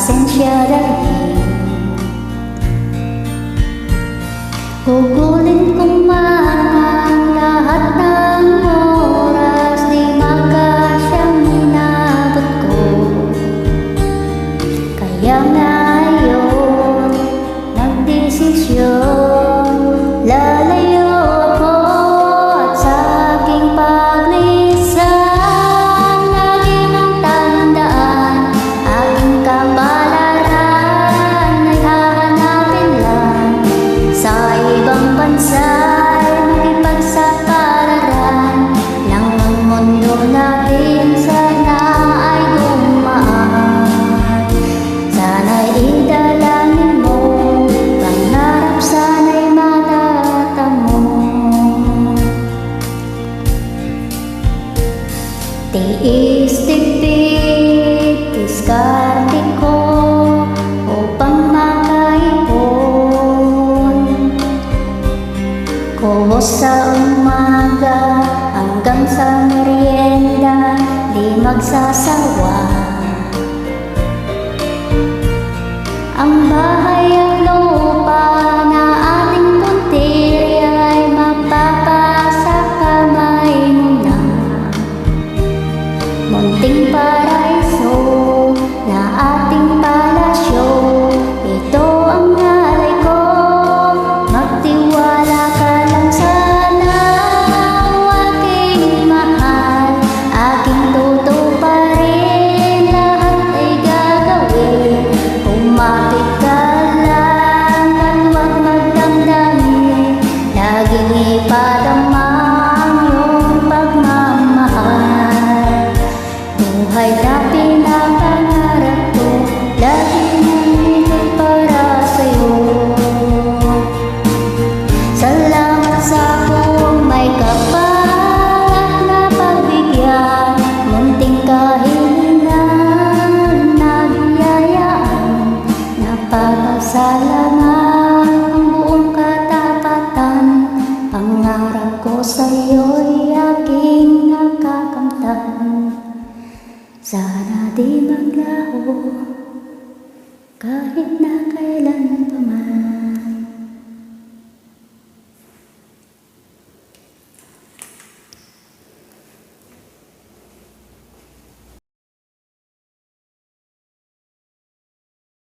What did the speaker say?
pasensya dahil gugulin kong man lahat ng oras, di makasyang inabot ko. Kaya ngayon nagdesisyon, lalayo ako at sa aking paglisan lagi mong tandaan, aking kapalaran ay hahanapin lang sa ibang bansa'y makipagsapalaran ng mundo natin. Sana ay gumaan, sana'y idalangin mo, pangarap sana'y matatamo. Tiis, tipid, diskarte ko upang makaipon ko sa umaga hanggang sa merienda, di magsasawa. Ang bahay at lupa na ating puntirya ay mapapasa kamay mo na. Munting paraiso na ating palasyo, ito ang alay ko. Magtiwala ka lang sana, aking mahal, aking tutuparin, lahat ay gagawin. Umapit ka lang at huwag magdamdamin, laging ipadama ang iyong pagmamahal. Buhay na pinapangarap ko, laging nandito para sa'yo. Salamat sa akong may kapal at napagbigyan, munting kahilingan na biyayaan. Napapasalamat ang buong katapatan, pangarap ko sa'yo'y aking nakakamtan. Sana di maglaho